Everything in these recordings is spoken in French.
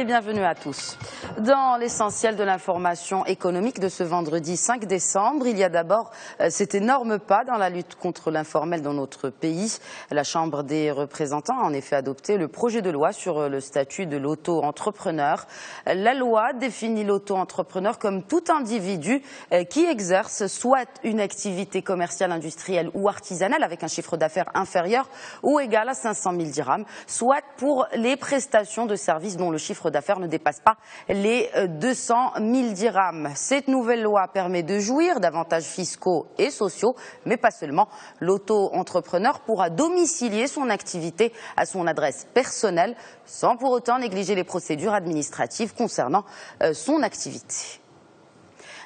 bienvenue à tous. Dans l'essentiel de l'information économique de ce vendredi 5 décembre, il y a d'abord cet énorme pas dans la lutte contre l'informel dans notre pays. La Chambre des représentants a en effet adopté le projet de loi sur le statut de l'auto-entrepreneur. La loi définit l'auto-entrepreneur comme tout individu qui exerce soit une activité commerciale, industrielle ou artisanale avec un chiffre d'affaires inférieur ou égal à 500 000 dirhams, soit pour les prestations de services dont le chiffre d'affaires ne dépasse pas les 200 000 dirhams. Cette nouvelle loi permet de jouir d'avantages fiscaux et sociaux, mais pas seulement. L'auto-entrepreneur pourra domicilier son activité à son adresse personnelle sans pour autant négliger les procédures administratives concernant son activité.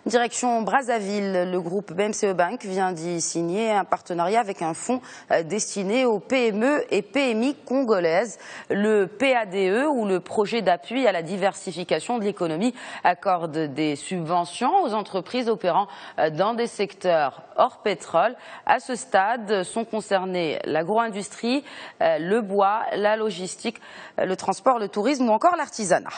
Direction Brazzaville, le groupe BMCE Bank vient d'y signer un partenariat avec un fonds destiné aux PME et PMI congolaises. Le PADE, ou le projet d'appui à la diversification de l'économie, accorde des subventions aux entreprises opérant dans des secteurs hors pétrole. À ce stade sont concernés l'agro-industrie, le bois, la logistique, le transport, le tourisme ou encore l'artisanat.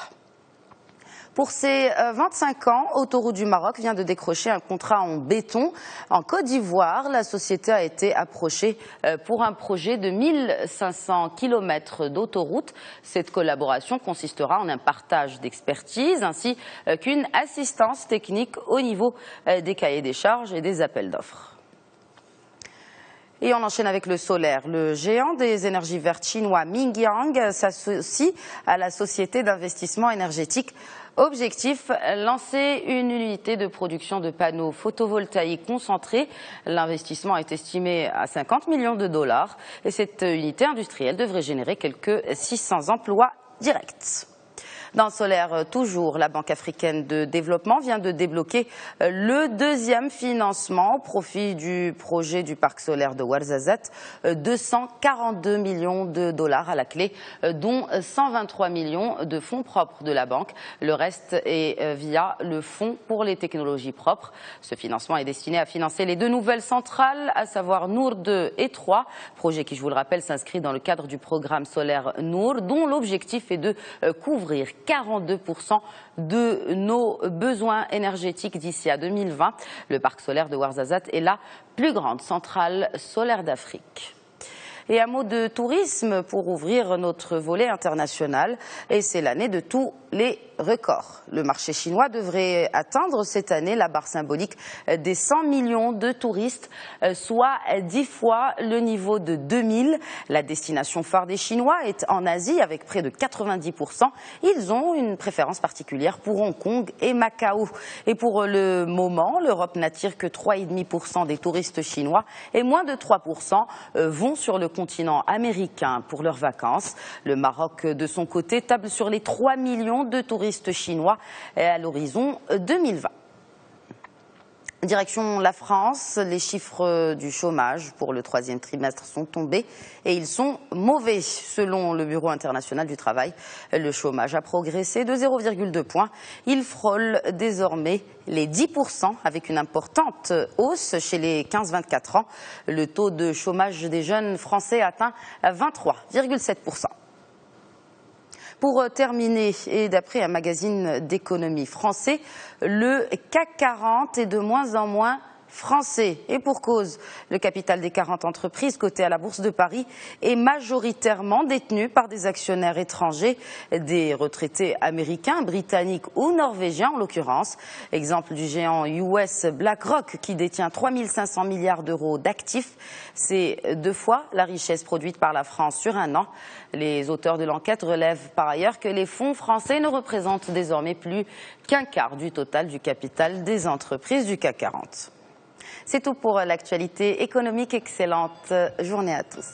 Pour ses 25 ans, Autoroute du Maroc vient de décrocher un contrat en béton. En Côte d'Ivoire, la société a été approchée pour un projet de 1500 km d'autoroute. Cette collaboration consistera en un partage d'expertise ainsi qu'une assistance technique au niveau des cahiers des charges et des appels d'offres. Et on enchaîne avec le solaire. Le géant des énergies vertes chinois Mingyang s'associe à la société d'investissement énergétique. Objectif, lancer une unité de production de panneaux photovoltaïques concentrés. L'investissement est estimé à 50 millions de dollars et cette unité industrielle devrait générer quelques 600 emplois directs. Dans le solaire toujours, la Banque africaine de développement vient de débloquer le deuxième financement au profit du projet du parc solaire de Ouarzazate, 242 millions de dollars à la clé, dont 123 millions de fonds propres de la banque. Le reste est via le Fonds pour les technologies propres. Ce financement est destiné à financer les deux nouvelles centrales, à savoir Nour 2 et 3, projet qui, je vous le rappelle, s'inscrit dans le cadre du programme solaire Nour, dont l'objectif est de couvrir 42% de nos besoins énergétiques d'ici à 2020. Le parc solaire de Ouarzazate est la plus grande centrale solaire d'Afrique. Et un mot de tourisme pour ouvrir notre volet international. Et c'est l'année de tous les records. Le marché chinois devrait atteindre cette année la barre symbolique des 100 millions de touristes, soit 10 fois le niveau de 2000. La destination phare des Chinois est en Asie avec près de 90%. Ils ont une préférence particulière pour Hong Kong et Macao. Et pour le moment, l'Europe n'attire que 3,5% des touristes chinois et moins de 3% vont sur le continent américain pour leurs vacances. Le Maroc, de son côté, table sur les 3 millions de touristes chinois à l'horizon 2020. Direction la France, les chiffres du chômage pour le troisième trimestre sont tombés et ils sont mauvais. Selon le Bureau international du travail, le chômage a progressé de 0,2 points. Il frôle désormais les 10% avec une importante hausse chez les 15-24 ans. Le taux de chômage des jeunes Français atteint 23,7%. Pour terminer, et d'après un magazine d'économie français, le CAC 40 est de moins en moins français. Et pour cause, le capital des 40 entreprises cotées à la Bourse de Paris est majoritairement détenu par des actionnaires étrangers, des retraités américains, britanniques ou norvégiens en l'occurrence. Exemple du géant US BlackRock qui détient 3 500 milliards d'euros d'actifs. C'est 2 fois la richesse produite par la France sur un an. Les auteurs de l'enquête relèvent par ailleurs que les fonds français ne représentent désormais plus qu'un quart du total du capital des entreprises du CAC 40. C'est tout pour l'actualité économique. Excellente journée à tous.